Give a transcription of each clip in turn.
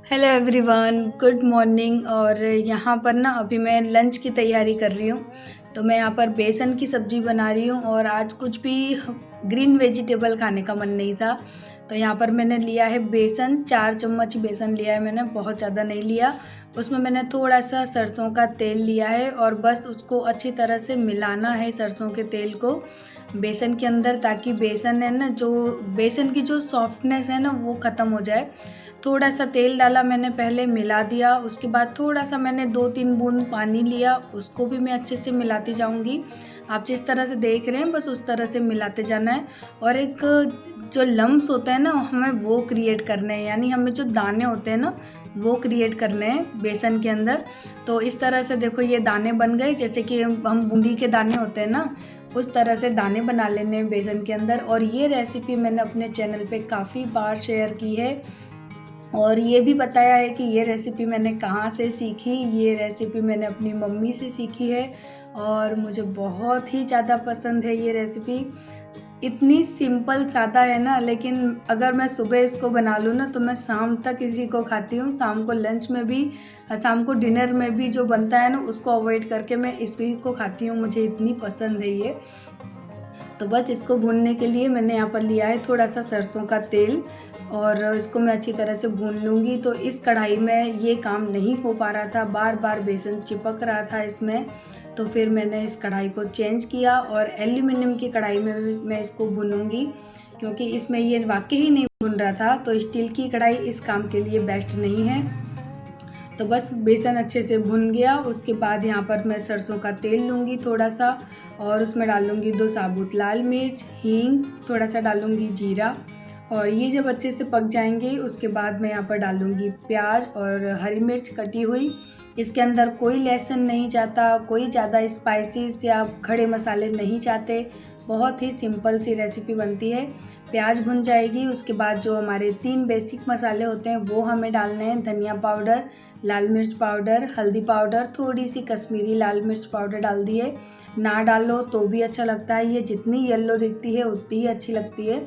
Hello everyone, good morning. और यहाँ पर ना अभी मैं लंच की तैयारी कर रही हूँ। तो मैं यहाँ पर बेसन की सब्ज़ी बना रही हूँ और आज कुछ भी ग्रीन वेजिटेबल खाने का मन नहीं था। तो यहाँ पर मैंने लिया है बेसन, 4 चम्मच बेसन लिया है मैंने, बहुत ज़्यादा नहीं लिया। उसमें मैंने थोड़ा सा सरसों का तेल लिया है और बस उसको अच्छी तरह से मिलाना है सरसों के तेल को बेसन के अंदर, ताकि बेसन है ना, जो बेसन की जो सॉफ्टनेस है ना वो ख़त्म हो जाए। थोड़ा सा तेल डाला मैंने, पहले मिला दिया। उसके बाद थोड़ा सा मैंने 2-3 बूंद पानी लिया, उसको भी मैं अच्छे से मिलाती जाऊंगी। आप जिस तरह से देख रहे हैं बस उस तरह से मिलाते जाना है। और एक जो लम्स होते हैं ना, हमें वो क्रिएट करने हैं, यानी हमें जो दाने होते हैं ना वो क्रिएट करने हैं बेसन के अंदर। तो इस तरह से देखो ये दाने बन गए, जैसे कि हम बूंदी के दाने होते हैं ना, उस तरह से दाने बना लेने हैं बेसन के अंदर। और ये रेसिपी मैंने अपने चैनल पे काफ़ी बार शेयर की है और ये भी बताया है कि ये रेसिपी मैंने कहाँ से सीखी। ये रेसिपी मैंने अपनी मम्मी से सीखी है और मुझे बहुत ही ज़्यादा पसंद है ये रेसिपी। इतनी सिंपल सादा है ना, लेकिन अगर मैं सुबह इसको बना लूँ ना तो मैं शाम तक इसी को खाती हूँ। शाम को लंच में भी, शाम को डिनर में भी जो बनता है ना उसको अवॉइड करके मैं इसी को खाती हूँ, मुझे इतनी पसंद है ये। तो बस इसको भूनने के लिए मैंने यहाँ पर लिया है थोड़ा सा सरसों का तेल और इसको मैं अच्छी तरह से भून लूँगी। तो इस कढ़ाई में ये काम नहीं हो पा रहा था, बार बार बेसन चिपक रहा था इसमें। तो फिर मैंने इस कढ़ाई को चेंज किया और एल्यूमिनियम की कढ़ाई में मैं इसको भूनूंगी, क्योंकि इसमें ये वाकई ही नहीं भून रहा था। तो स्टील की कढ़ाई इस काम के लिए बेस्ट नहीं है। तो बस बेसन अच्छे से भुन गया। उसके बाद यहाँ पर मैं सरसों का तेल लूँगी थोड़ा सा और उसमें डालूँगी 2 साबुत लाल मिर्च, हींग, थोड़ा सा डालूँगी जीरा। और ये जब अच्छे से पक जाएंगे उसके बाद मैं यहाँ पर डालूँगी प्याज और हरी मिर्च कटी हुई। इसके अंदर कोई लहसुन नहीं जाता, कोई ज़्यादा स्पाइसेस या खड़े मसाले नहीं चाहते, बहुत ही सिंपल सी रेसिपी बनती है। प्याज भुन जाएगी उसके बाद जो हमारे 3 बेसिक मसाले होते हैं वो हमें डालने हैं। धनिया पाउडर, लाल मिर्च पाउडर, हल्दी पाउडर, थोड़ी सी कश्मीरी लाल मिर्च पाउडर डाल दिए। ना डालो तो भी अच्छा लगता है, ये जितनी येलो दिखती है उतनी ही अच्छी लगती है।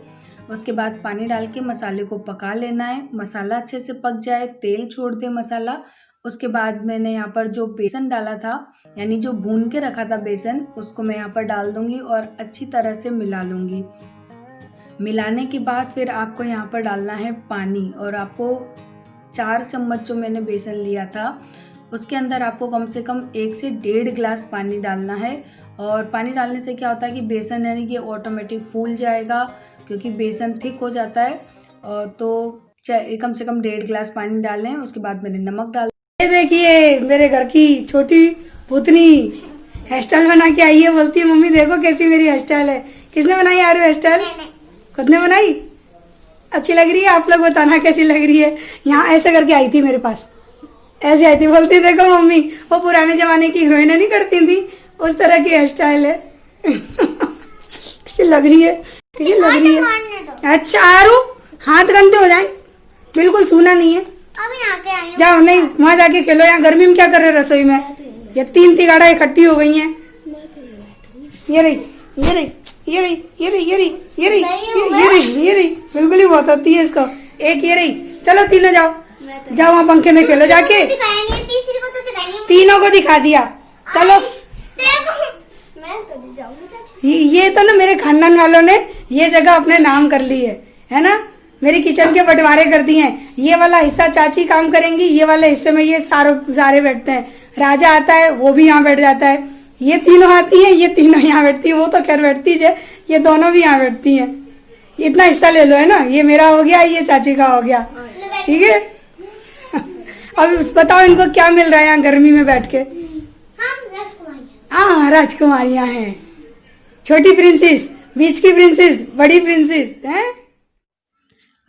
उसके बाद पानी डाल के मसाले को पका लेना है। मसाला अच्छे से पक जाए, तेल छोड़ दे मसाला। उसके बाद मैंने यहाँ पर जो बेसन डाला था, यानी जो भून के रखा था बेसन, उसको मैं यहाँ पर डाल दूंगी और अच्छी तरह से मिला लूँगी। मिलाने के बाद फिर आपको यहाँ पर डालना है पानी और आपको 4 चम्मच जो मैंने बेसन लिया था उसके अंदर आपको कम से कम 1 से 1.5 गिलास पानी डालना है। और पानी डालने से क्या होता है कि बेसन है ये ऑटोमेटिक फूल जाएगा, क्योंकि बेसन थिक हो जाता है। तो कम से कम 1.5 गिलास पानी डालें। उसके बाद मैंने नमक डाल। ये देखिए मेरे घर की छोटी पुतनी हेयर स्टाइल बना के आई है, बोलती है मम्मी देखो कैसी मेरी हेयर स्टाइल है। किसने बनाई यार हेयर स्टाइल? खुद ने बनाई? अच्छी लग रही है? आप लोग बताना कैसी लग रही है। यहाँ ऐसे करके आई थी मेरे पास, ऐसे आई थी, बोलती देखो मम्मी वो पुराने जमाने की हीरोइनें नहीं करती थी, उस तरह की हेयर स्टाइल है। कैसी लग रही है, कैसी लग रही है। अच्छा आरू, हाथ गंदे हो जाए, बिल्कुल छूना नहीं है। अभी नहा के आई हूँ। जाओ, नहीं वहाँ जाके खेलो। यहाँ गर्मी में क्या कर रहे हो रसोई में? ये 3 तिगाड़ा इकट्ठी हो गई हैं। ये रही, ये रही, ये रही, ये रही, ये रही, ये रही, ये रही, ये रही, बिल्कुल ही बहुत होती है इसको। एक ये रही, चलो तीनों जाओ, जाओ वहाँ पंखे में खेलो जाके। तीसरी को तो दिखाई नहीं। तीनों को दिखा दिया, चलो। मैं तो नहीं जाऊंगी चाची। ये तो ना मेरे खानदान वालों ने ये जगह अपने नाम कर ली है ना। मेरी किचन के बंटवारे कर दिए हैं। ये वाला हिस्सा चाची काम करेंगी, ये वाले हिस्से में ये सारे बैठते हैं। राजा आता है वो भी यहाँ बैठ जाता है। ये तीनों आती हैं, ये तीनों यहाँ बैठती है। वो तो खैर बैठती है, ये दोनों भी यहाँ बैठती हैं। इतना हिस्सा ले लो, है ना। ये मेरा हो गया, ये चाची का हो गया, ठीक है। अब बताओ इनको क्या मिल रहा है यहाँ गर्मी में बैठ के? हाँ राजकुमारियाँ हैं, छोटी प्रिंसेस, बीच की प्रिंसेस, बड़ी प्रिंसेस हैं।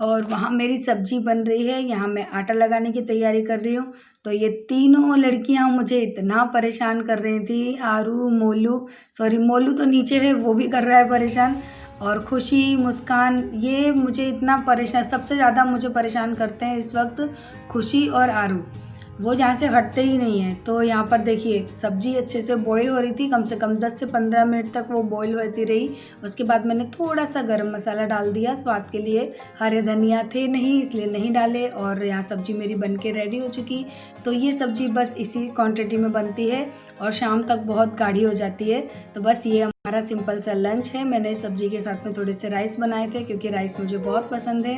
और वहाँ मेरी सब्जी बन रही है, यहाँ मैं आटा लगाने की तैयारी कर रही हूँ। तो ये तीनों लड़कियाँ मुझे इतना परेशान कर रही थी। आरू, मोलू तो नीचे है, वो भी कर रहा है परेशान। और खुशी, मुस्कान, ये मुझे इतना परेशान, सबसे ज़्यादा मुझे परेशान करते हैं इस वक्त खुशी और आरू। वो यहाँ से हटते ही नहीं है। तो यहाँ पर देखिए सब्जी अच्छे से बॉईल हो रही थी, कम से कम 10 से 15 मिनट तक वो बॉईल होती रही। उसके बाद मैंने थोड़ा सा गरम मसाला डाल दिया स्वाद के लिए। हरे धनिया थे नहीं इसलिए नहीं डाले, और यहाँ सब्जी मेरी बन के रेडी हो चुकी। तो ये सब्जी बस इसी क्वान्टिटी में बनती है और शाम तक बहुत गाढ़ी हो जाती है। तो बस ये हमारा सिंपल सा लंच है। मैंने इस सब्जी के साथ में थोड़े से राइस बनाए थे क्योंकि राइस मुझे बहुत पसंद है,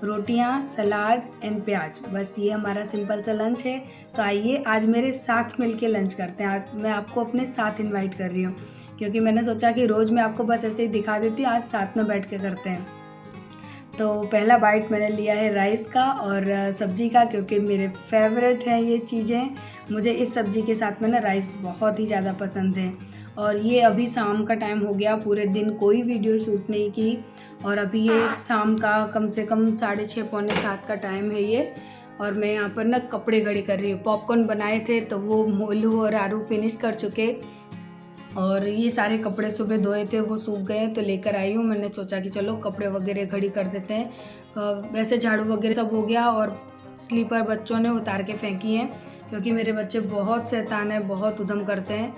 रोटियां, सलाद एंड प्याज। बस ये हमारा सिंपल सा लंच है। तो आइए आज मेरे साथ मिलके लंच करते हैं। आज मैं आपको अपने साथ इनवाइट कर रही हूँ क्योंकि मैंने सोचा कि रोज़ मैं आपको बस ऐसे ही दिखा देती हूँ, आज साथ में बैठ के करते हैं। तो पहला बाइट मैंने लिया है राइस का और सब्जी का, क्योंकि मेरे फेवरेट हैं ये चीज़ें। मुझे इस सब्ज़ी के साथ में ना राइस बहुत ही ज़्यादा पसंद है। और ये अभी शाम का टाइम हो गया, पूरे दिन कोई वीडियो शूट नहीं की, और अभी ये शाम का कम से कम 6:30 पौने 7 का टाइम है ये। और मैं यहाँ पर ना कपड़े घड़ी कर रही हूँ। पॉपकॉर्न बनाए थे तो वो मोलू और आरू फिनिश कर चुके, और ये सारे कपड़े सुबह धोए थे वो सूख गए तो लेकर आई हूँ। मैंने सोचा कि चलो कपड़े वगैरह घड़ी कर देते हैं। वैसे झाड़ू वगैरह सब हो गया और स्लीपर बच्चों ने उतार के फेंकी हैं क्योंकि मेरे बच्चे बहुत शैतान हैं, बहुत उधम करते हैं।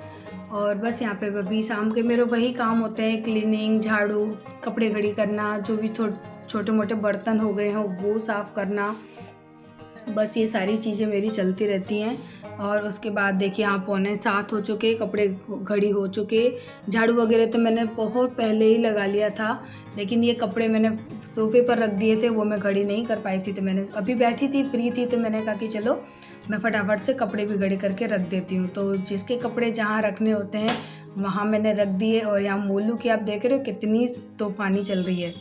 और बस यहाँ पे अभी शाम के मेरे वही काम होते हैं, क्लीनिंग, झाड़ू, कपड़े घड़ी करना, जो भी छोटे मोटे बर्तन हो गए हों वो साफ़ करना। बस ये सारी चीज़ें मेरी चलती रहती हैं। और उसके बाद देखिए यहाँ 6:45 हो चुके, कपड़े घड़ी हो चुके। झाड़ू वगैरह तो मैंने बहुत पहले ही लगा लिया था, लेकिन ये कपड़े मैंने सोफे पर रख दिए थे, वो मैं घड़ी नहीं कर पाई थी। तो मैंने अभी बैठी थी, फ्री थी, तो मैंने कहा कि चलो मैं फटाफट से कपड़े भी घड़ी करके रख देती हूँ। तो जिसके कपड़े जहाँ रखने होते हैं वहाँ मैंने रख दिए। और यहाँ मोलू की आप देख रहे हो कितनी तूफ़ानी चल रही है।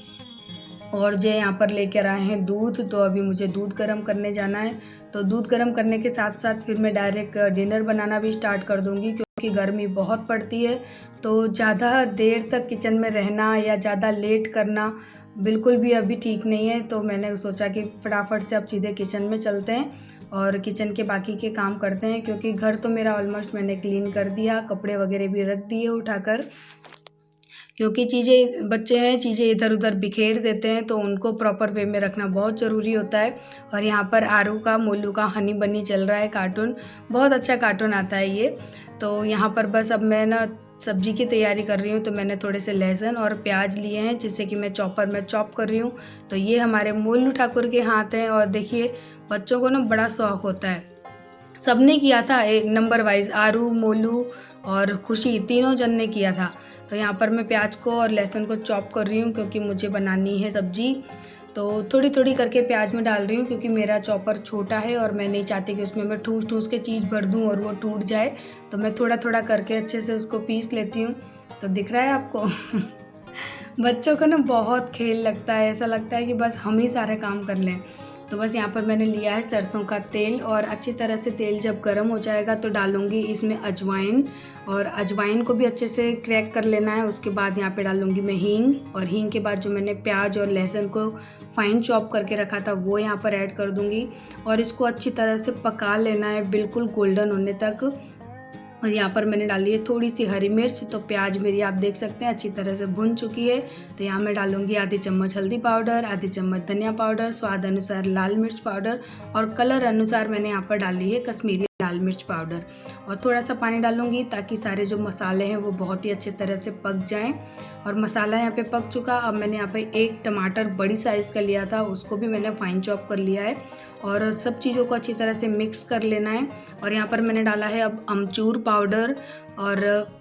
और जो यहाँ पर लेकर आए हैं दूध, तो अभी मुझे दूध गर्म करने जाना है। तो दूध गर्म करने के साथ साथ फिर मैं डायरेक्ट डिनर बनाना भी स्टार्ट कर दूँगी क्योंकि गर्मी बहुत पड़ती है। तो ज़्यादा देर तक किचन में रहना या ज़्यादा लेट करना बिल्कुल भी अभी ठीक नहीं है। तो मैंने सोचा कि फटाफट से अब सीधे किचन में चलते हैं और किचन के बाकी के काम करते हैं, क्योंकि घर तो मेरा ऑलमोस्ट मैंने क्लीन कर दिया, कपड़े वगैरह भी रख दिए उठाकर, क्योंकि चीज़ें बच्चे हैं, चीज़ें इधर उधर बिखेर देते हैं तो उनको प्रॉपर वे में रखना बहुत ज़रूरी होता है। और यहाँ पर आरू का, मोलू का हनी बनी चल रहा है कार्टून, बहुत अच्छा कार्टून आता है ये। तो यहाँ पर बस अब मैं ना सब्जी की तैयारी कर रही हूँ। तो मैंने थोड़े से लहसुन और प्याज लिए हैं जिससे कि मैं चॉपर में चॉप कर रही हूँ। तो ये हमारे मोलू ठाकुर के हाथ हैं। और देखिए बच्चों को ना बड़ा शौक़ होता है, सबने किया था एक नंबर वाइज, आरू, मोलू और खुशी तीनों जन ने किया था। तो यहाँ पर मैं प्याज को और लहसुन को चॉप कर रही हूँ क्योंकि मुझे बनानी है सब्जी। तो थोड़ी थोड़ी करके प्याज में डाल रही हूँ क्योंकि मेरा चॉपर छोटा है और मैं नहीं चाहती कि उसमें मैं ठूस ठूस के चीज़ भर दूँ और वो टूट जाए। तो मैं थोड़ा थोड़ा करके अच्छे से उसको पीस लेती हूँ। तो दिख रहा है आपको बच्चों को ना बहुत खेल लगता है, ऐसा लगता है कि बस हम ही सारे काम कर लें। तो बस यहाँ पर मैंने लिया है सरसों का तेल, और अच्छी तरह से तेल जब गर्म हो जाएगा तो डालूंगी इसमें अजवाइन, और अजवाइन को भी अच्छे से क्रैक कर लेना है। उसके बाद यहाँ पे डालूंगी मैं हींग, और हींग के बाद जो मैंने प्याज और लहसुन को फाइन चॉप करके रखा था वो यहाँ पर ऐड कर दूंगी, और इसको अच्छी तरह से पका लेना है बिल्कुल गोल्डन होने तक। और यहाँ पर मैंने डाली है थोड़ी सी हरी मिर्च। तो प्याज मेरी आप देख सकते हैं अच्छी तरह से भुन चुकी है। तो यहाँ मैं डालूंगी आधी चम्मच हल्दी पाउडर, आधी चम्मच धनिया पाउडर, स्वाद अनुसार लाल मिर्च पाउडर, और कलर अनुसार मैंने यहाँ पर डाली है कश्मीरी लाल मिर्च पाउडर। और थोड़ा सा पानी डालूंगी ताकि सारे जो मसाले हैं वो बहुत ही अच्छे तरह से पक जाएं। और मसाला यहाँ पे पक चुका। अब मैंने यहाँ पे एक टमाटर बड़ी साइज़ का लिया था, उसको भी मैंने फाइन चॉप कर लिया है, और सब चीज़ों को अच्छी तरह से मिक्स कर लेना है। और यहाँ पर मैंने डाला है अब अमचूर पाउडर, और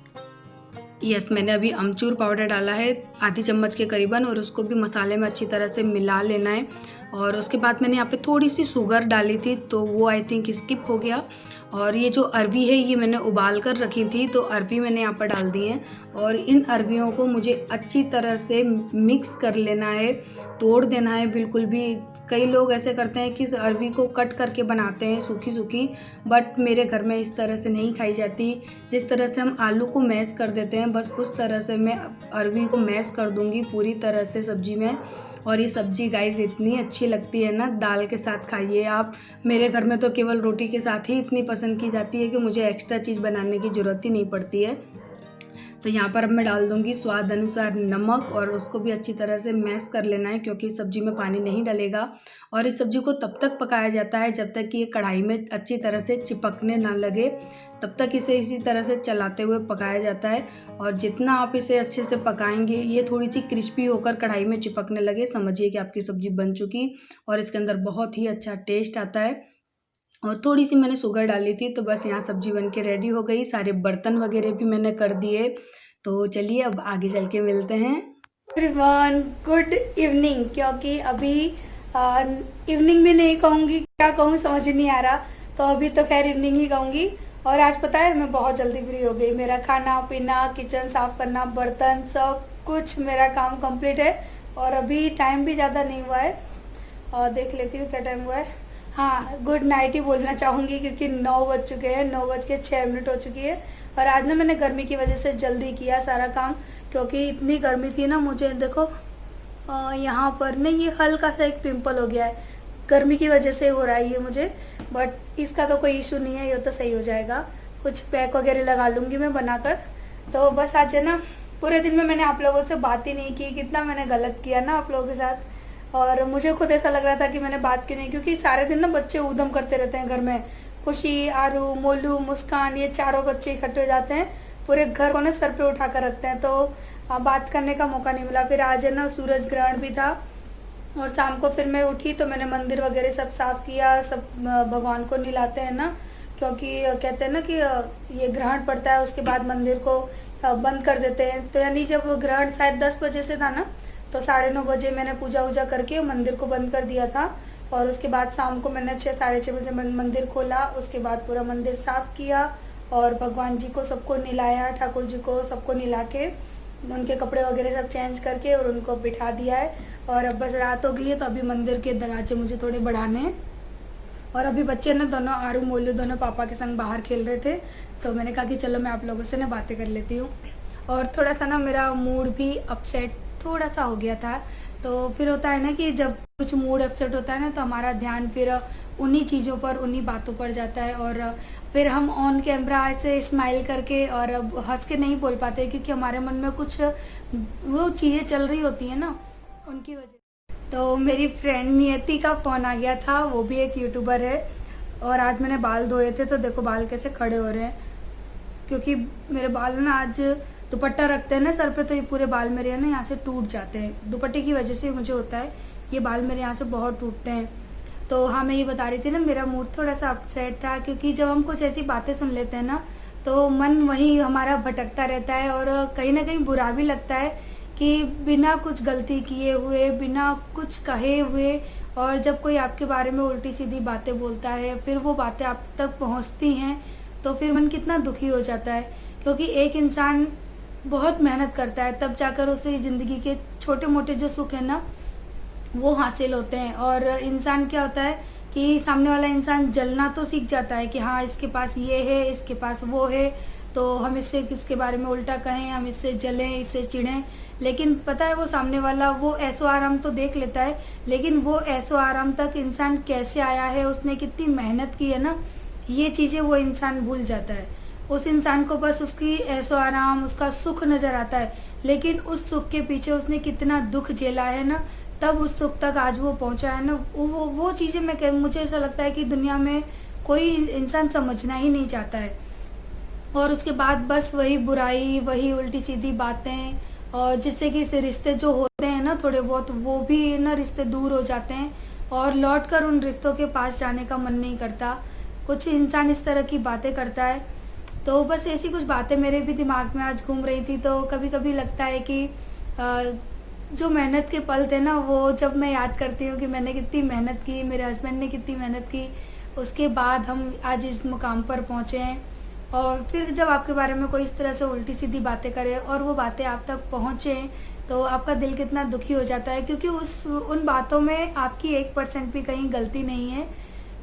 मैंने अभी अमचूर पाउडर डाला है आधी चम्मच के करीबन, और उसको भी मसाले में अच्छी तरह से मिला लेना है। और उसके बाद मैंने यहाँ पे थोड़ी सी शुगर डाली थी तो वो आई थिंक स्किप हो गया। और ये जो अरवी है ये मैंने उबाल कर रखी थी, तो अरवी मैंने यहाँ पर डाल दी है। और इन अरवियों को मुझे अच्छी तरह से मिक्स कर लेना है, तोड़ देना है बिल्कुल भी। कई लोग ऐसे करते हैं कि अरवी को कट करके बनाते हैं सूखी सूखी, बट मेरे घर में इस तरह से नहीं खाई जाती। जिस तरह से हम आलू को मैश कर देते हैं बस उस तरह से मैं अरवी को मैश कर दूँगी पूरी तरह से सब्जी में। और ये सब्जी गाइस इतनी अच्छी लगती है ना, दाल के साथ खाइए आप। मेरे घर में तो केवल रोटी के साथ ही इतनी पसंद की जाती है कि मुझे एक्स्ट्रा चीज़ बनाने की ज़रूरत ही नहीं पड़ती है। तो यहाँ पर अब मैं डाल दूँगी स्वाद अनुसार नमक और उसको भी अच्छी तरह से मैश कर लेना है, क्योंकि सब्ज़ी में पानी नहीं डलेगा। और इस सब्ज़ी को तब तक पकाया जाता है जब तक कि ये कढ़ाई में अच्छी तरह से चिपकने ना लगे, तब तक इसे इसी तरह से चलाते हुए पकाया जाता है। और जितना आप इसे अच्छे से पकाएंगे, ये थोड़ी सी क्रिस्पी होकर कढ़ाई में चिपकने लगे, समझिए कि आपकी सब्ज़ी बन चुकी और इसके अंदर बहुत ही अच्छा टेस्ट आता है। और थोड़ी सी मैंने शुगर डाली थी, तो बस यहाँ सब्ज़ी बन के रेडी हो गई। सारे बर्तन वगैरह भी मैंने कर दिए। तो चलिए अब आगे चल के मिलते हैं। एवरीवन गुड इवनिंग, क्योंकि अभी इवनिंग भी नहीं कहूँगी, क्या कहूँ समझ नहीं आ रहा, तो अभी तो खैर इवनिंग ही कहूँगी। और आज पता है मैं बहुत जल्दी फ्री हो गई। मेरा खाना पीना, किचन साफ करना, बर्तन, सब कुछ मेरा काम कंप्लीट है। और अभी टाइम भी ज़्यादा नहीं हुआ है, और देख लेती हूँ क्या टाइम हुआ है। हाँ, गुड नाइट ही बोलना चाहूँगी, क्योंकि 9 बज चुके हैं, 9:06 हो चुकी है। और आज ना मैंने गर्मी की वजह से जल्दी किया सारा काम, क्योंकि इतनी गर्मी थी ना। मुझे देखो यहाँ पर ना ये हल्का सा एक पिंपल हो गया है, गर्मी की वजह से हो रहा है ये मुझे, बट इसका तो कोई इशू नहीं है, ये तो सही हो जाएगा। कुछ पैक वगैरह लगा लूँगी मैं बनाकर। तो बस आज है ना, पूरे दिन में मैंने आप लोगों से बात ही नहीं की, कितना मैंने गलत किया ना आप लोगों के साथ। और मुझे खुद ऐसा लग रहा था कि मैंने बात क्यों नहीं, क्योंकि सारे दिन ना बच्चे ऊधम करते रहते हैं घर में। खुशी, आरू, मोलू, मुस्कान, ये चारों बच्चे इकट्ठे हो जाते हैं, पूरे घर को ना सर पे उठा कर रखते हैं, तो बात करने का मौका नहीं मिला। फिर आज है ना सूरज ग्रहण भी था, और शाम को फिर मैं उठी तो मैंने मंदिर वगैरह सब साफ़ किया। सब भगवान को नहलाते हैं ना, क्योंकि कहते हैं ना कि ये ग्रहण पड़ता है उसके बाद मंदिर को बंद कर देते हैं। तो यानी जब ग्रहण शायद 10 बजे से था ना, तो 9:30 बजे मैंने पूजा वूजा करके मंदिर को बंद कर दिया था। और उसके बाद शाम को मैंने 6 साढ़े 6 बजे मंदिर खोला। उसके बाद पूरा मंदिर साफ़ किया और भगवान जी को सबको नहलाया, ठाकुर जी को सबको नहला के उनके कपड़े वगैरह सब चेंज करके और उनको बिठा दिया है। और अब बस रात हो गई है, तो अभी मंदिर के दरवाजे मुझे थोड़े बढ़ाने हैं। और अभी बच्चे ना दोनों, आरू मोलू, दोनों पापा के संग बाहर खेल रहे थे, तो मैंने कहा कि चलो मैं आप लोगों से ना बातें कर लेती हूँ। और थोड़ा सा ना मेरा मूड भी अपसेट थोड़ा सा हो गया था। तो फिर होता है ना कि जब कुछ मूड अपसेट होता है ना, तो हमारा ध्यान फिर उन्हीं चीज़ों पर, उन्हीं बातों पर जाता है। और फिर हम ऑन कैमरा ऐसे स्माइल करके और हंस के नहीं बोल पाते, क्योंकि हमारे मन में कुछ वो चीज़ें चल रही होती हैं ना, उनकी वजह। तो मेरी फ्रेंड नियति का फ़ोन आ गया था, वो भी एक यूट्यूबर है। और आज मैंने बाल धोए थे, तो देखो बाल कैसे खड़े हो रहे हैं, क्योंकि मेरे बाल ना आज दुपट्टा रखते हैं ना सर पे, तो ये पूरे बाल मेरे ना यहाँ से टूट जाते हैं। दुपट्टे की वजह से मुझे होता है, ये बाल मेरे यहाँ से बहुत टूटते हैं। तो हाँ, मैं ये बता रही थी ना, मेरा मूड थोड़ा सा अपसेट था, क्योंकि जब हम कुछ ऐसी बातें सुन लेते हैं ना, तो मन वहीं हमारा भटकता रहता है। और कहीं ना कहीं बुरा भी लगता है कि बिना कुछ गलती किए हुए, बिना कुछ कहे हुए, और जब कोई आपके बारे में उल्टी सीधी बातें बोलता है, फिर वो बातें आप तक पहुँचती हैं, तो फिर मन कितना दुखी हो जाता है। क्योंकि एक इंसान बहुत मेहनत करता है, तब जाकर उसे ज़िंदगी के छोटे मोटे जो सुख है ना, वो हासिल होते हैं। और इंसान क्या होता है कि सामने वाला इंसान जलना तो सीख जाता है कि हाँ, इसके पास ये है, इसके पास वो है, तो हम इससे किसके बारे में उल्टा कहें, हम इससे जलें, इससे चिढ़ें। लेकिन पता है वो सामने वाला वो ऐशो आराम तो देख लेता है, लेकिन वो ऐशो आराम तक इंसान कैसे आया है, उसने कितनी मेहनत की है ना, ये चीज़ें वो इंसान भूल जाता है। उस इंसान को बस उसकी ऐशो आराम, उसका सुख नज़र आता है, लेकिन उस सुख के पीछे उसने कितना दुख झेला है ना, तब उस सुख तक आज वो पहुंचा है ना। वो चीज़ें मुझे ऐसा लगता है कि दुनिया में कोई इंसान समझना ही नहीं चाहता है। और उसके बाद बस वही बुराई, वही उल्टी सीधी बातें, और जिससे कि रिश्ते जो होते हैं ना थोड़े बहुत, वो भी ना रिश्ते दूर हो जाते हैं, और लौट कर उन रिश्तों के पास जाने का मन नहीं करता। कुछ इंसान इस तरह की बातें करता है। तो बस ऐसी कुछ बातें मेरे भी दिमाग में आज घूम रही थी। तो कभी कभी लगता है कि जो मेहनत के पल थे ना, वो जब मैं याद करती हूँ कि मैंने कितनी मेहनत की, मेरे हस्बैंड ने कितनी मेहनत की, उसके बाद हम आज इस मुकाम पर पहुँचे हैं। और फिर जब आपके बारे में कोई इस तरह से उल्टी सीधी बातें करे और वो बातें आप तक पहुँचें, तो आपका दिल कितना दुखी हो जाता है, क्योंकि उन बातों में आपकी 1% भी कहीं गलती नहीं है।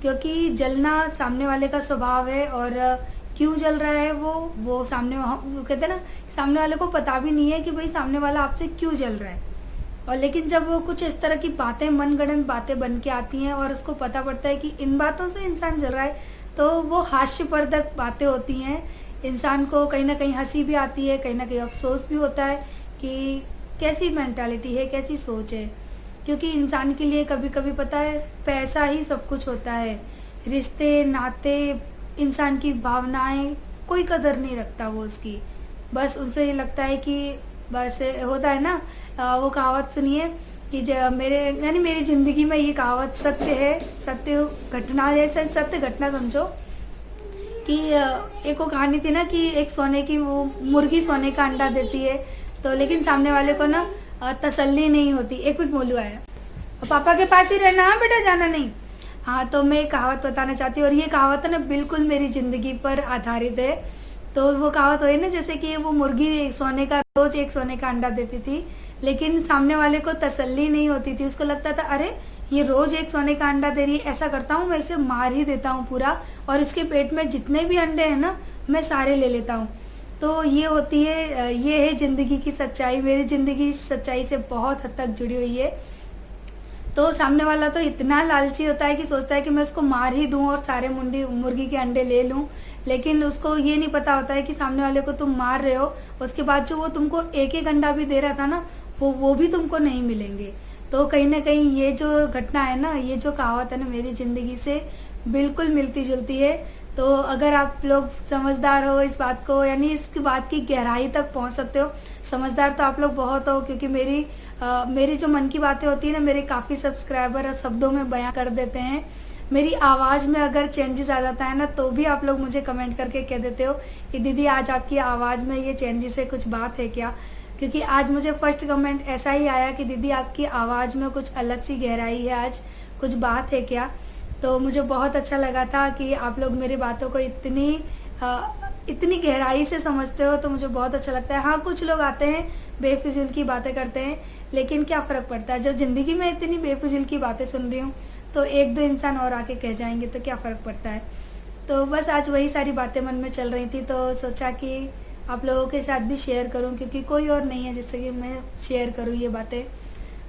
क्योंकि जलना सामने वाले का स्वभाव है, और क्यों जल रहा है वो सामने, वो कहते हैं ना, सामने वाले को पता भी नहीं है कि भाई सामने वाला आपसे क्यों जल रहा है। और लेकिन जब वो कुछ इस तरह की बातें, मनगढ़ंत बातें बन के आती हैं, और उसको पता पड़ता है कि इन बातों से इंसान जल रहा है, तो वो हास्यवर्धक बातें होती हैं इंसान को कहीं ना कहीं हंसी भी आती है, कहीं ना कहीं अफसोस भी होता है कि कैसी मेंटालिटी है, कैसी सोच है। क्योंकि इंसान के लिए कभी कभी पता है पैसा ही सब कुछ होता है, रिश्ते नाते, इंसान की भावनाएं कोई कदर नहीं रखता वो उसकी। बस उनसे ये लगता है कि बस होता है ना, वो कहावत सुनिए कि जब मेरी ज़िंदगी में ये कहावत सत्य है, सत्य घटना है, सत्य घटना समझो कि एक वो कहानी थी ना कि एक सोने की वो मुर्गी सोने का अंडा देती है, तो लेकिन सामने वाले को ना तसल्ली नहीं होती। एक मिनट मोलू आया, पापा के पास ही रहना, हाँ बेटा जाना नहीं। हाँ, तो मैं एक कहावत बताना चाहती हूँ और ये कहावत है ना बिल्कुल मेरी ज़िंदगी पर आधारित है। तो वो कहावत हुई ना जैसे कि वो मुर्गी रोज एक सोने का अंडा देती थी, लेकिन सामने वाले को तसल्ली नहीं होती थी। उसको लगता था अरे ये रोज एक सोने का अंडा दे रही है, ऐसा करता हूँ मैं इसे मार ही देता हूँ पूरा, और इसके पेट में जितने भी अंडे हैं ना मैं सारे ले लेता हूँ। तो ये होती है, ये है ज़िंदगी की सच्चाई। मेरी ज़िंदगी इस सच्चाई से बहुत हद तक जुड़ी हुई है। तो सामने वाला तो इतना लालची होता है कि सोचता है कि मैं उसको मार ही दूं और सारे मुर्गी के अंडे ले लूं, लेकिन उसको ये नहीं पता होता है कि सामने वाले को तुम मार रहे हो, उसके बाद जो वो तुमको एक एक अंडा भी दे रहा था ना वो भी तुमको नहीं मिलेंगे। तो कहीं ना कहीं ये जो घटना है ना, ये जो कहावत है ना, मेरी ज़िंदगी से बिल्कुल मिलती जुलती है। तो अगर आप लोग समझदार हो इस बात को, यानी इसकी बात की गहराई तक पहुंच सकते हो, समझदार तो आप लोग बहुत हो, क्योंकि मेरी जो मन की बातें होती है ना, मेरे काफ़ी सब्सक्राइबर शब्दों में बयां कर देते हैं। मेरी आवाज़ में अगर चेंजेस आ जाता है ना, तो भी आप लोग मुझे कमेंट करके कह देते हो कि दीदी आज आपकी आवाज़ में ये चेंजेस है, कुछ बात है क्या। क्योंकि आज मुझे फर्स्ट कमेंट ऐसा ही आया कि दीदी आपकी आवाज़ में कुछ अलग सी गहराई है, आज कुछ बात है क्या। तो मुझे बहुत अच्छा लगा था कि आप लोग मेरी बातों को इतनी गहराई से समझते हो, तो मुझे बहुत अच्छा लगता है। हाँ, कुछ लोग आते हैं बेफिजूल की बातें करते हैं, लेकिन क्या फ़र्क पड़ता है, जब ज़िंदगी में इतनी बेफिजूल की बातें सुन रही हूँ तो एक दो इंसान और आके कह जाएंगे तो क्या फ़र्क पड़ता है। तो बस आज वही सारी बातें मन में चल रही थी, तो सोचा कि आप लोगों के साथ भी शेयर करूं, क्योंकि कोई और नहीं है जिससे कि मैं शेयर करूं ये बातें।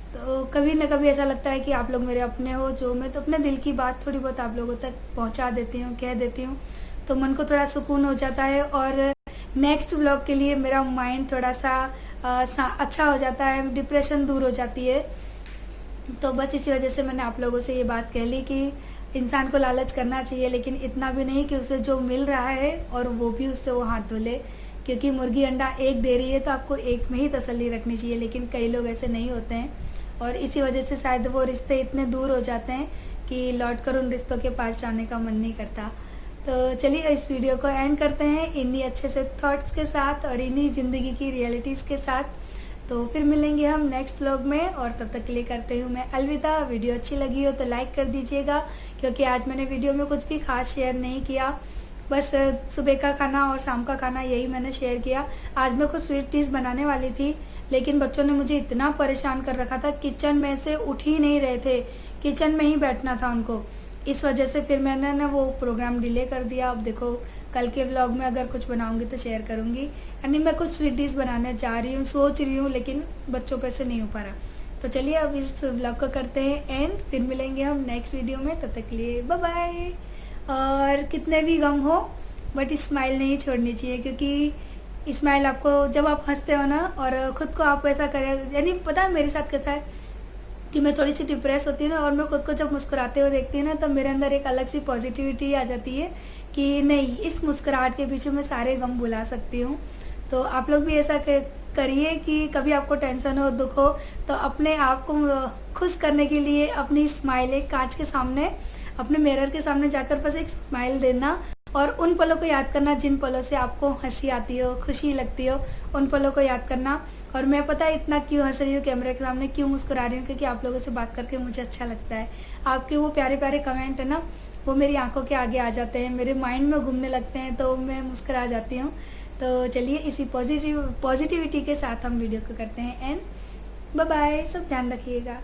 तो कभी ना कभी ऐसा लगता है कि आप लोग मेरे अपने हो, जो मैं तो अपने दिल की बात थोड़ी बहुत आप लोगों तक पहुंचा देती हूं, कह देती हूं, तो मन को थोड़ा सुकून हो जाता है और नेक्स्ट व्लॉग के लिए मेरा माइंड थोड़ा सा अच्छा हो जाता है, डिप्रेशन दूर हो जाती है। तो बस इसी वजह से मैंने आप लोगों से ये बात कह ली कि इंसान को लालच करना चाहिए, लेकिन इतना भी नहीं कि उसे जो मिल रहा है और वो भी उससे वो हाथ धो ले। क्योंकि मुर्गी अंडा एक दे रही है तो आपको एक में ही तसल्ली रखनी चाहिए, लेकिन कई लोग ऐसे नहीं होते हैं और इसी वजह से शायद वो रिश्ते इतने दूर हो जाते हैं कि लौट कर उन रिश्तों के पास जाने का मन नहीं करता। तो चलिए इस वीडियो को एंड करते हैं इन्हीं अच्छे से थॉट्स के साथ और इन्हीं ज़िंदगी की रियलिटीज़ के साथ। तो फिर मिलेंगे हम नेक्स्ट व्लॉग में, और तब तक के लिए करते हूँ मैं अलविदा। वीडियो अच्छी लगी हो तो लाइक कर दीजिएगा, क्योंकि आज मैंने वीडियो में कुछ भी खास शेयर नहीं किया, बस सुबह का खाना और शाम का खाना यही मैंने शेयर किया। आज मैं कुछ स्वीट डिश बनाने वाली थी, लेकिन बच्चों ने मुझे इतना परेशान कर रखा था, किचन में से उठ ही नहीं रहे थे, किचन में ही बैठना था उनको। इस वजह से फिर मैंने ना वो प्रोग्राम डिले कर दिया। अब देखो कल के व्लॉग में अगर कुछ बनाऊंगी तो शेयर करूंगी। यानी मैं कुछ स्वीट डिश बनाने जा रही हूँ, सोच रही हूँ, लेकिन बच्चों पे से नहीं हो पा रहा। तो चलिए अब इस व्लॉग को करते हैं एंड, फिर मिलेंगे हम नेक्स्ट वीडियो में। तब तक के लिए बाय बाय। और कितने भी गम हो बट स्माइल नहीं छोड़नी चाहिए, क्योंकि स्माइल आपको, जब आप हंसते हो ना और ख़ुद को आप ऐसा करें, यानी पता है मेरे साथ कैसा है कि मैं थोड़ी सी डिप्रेस होती है ना, और मैं खुद को जब मुस्कुराते हुए देखती हूँ ना, तो मेरे अंदर एक अलग सी पॉजिटिविटी आ जाती है कि नहीं, इस मुस्कुराहट के पीछे मैं सारे गम भुला सकती हूँ। तो आप लोग भी ऐसा करिए कि कभी आपको टेंशन हो, दुख हो, तो अपने आप को खुश करने के लिए अपनी स्माइल एक कांच के सामने, अपने मिरर के सामने जाकर बस एक स्माइल देना और उन पलों को याद करना जिन पलों से आपको हंसी आती हो, खुशी लगती हो, उन पलों को याद करना। और मैं पता है इतना क्यों हंस रही हूँ कैमरे के सामने, क्यों मुस्कुरा रही हूँ, क्योंकि आप लोगों से बात करके मुझे अच्छा लगता है। आपके वो प्यारे प्यारे कमेंट है ना, वो मेरी आंखों के आगे आ जाते हैं, मेरे माइंड में घूमने लगते हैं, तो मैं मुस्कुरा जाती हूँ। तो चलिए इसी पॉजिटिविटी के साथ हम वीडियो को करते हैं एंड बाय बाय। सब ध्यान रखिएगा।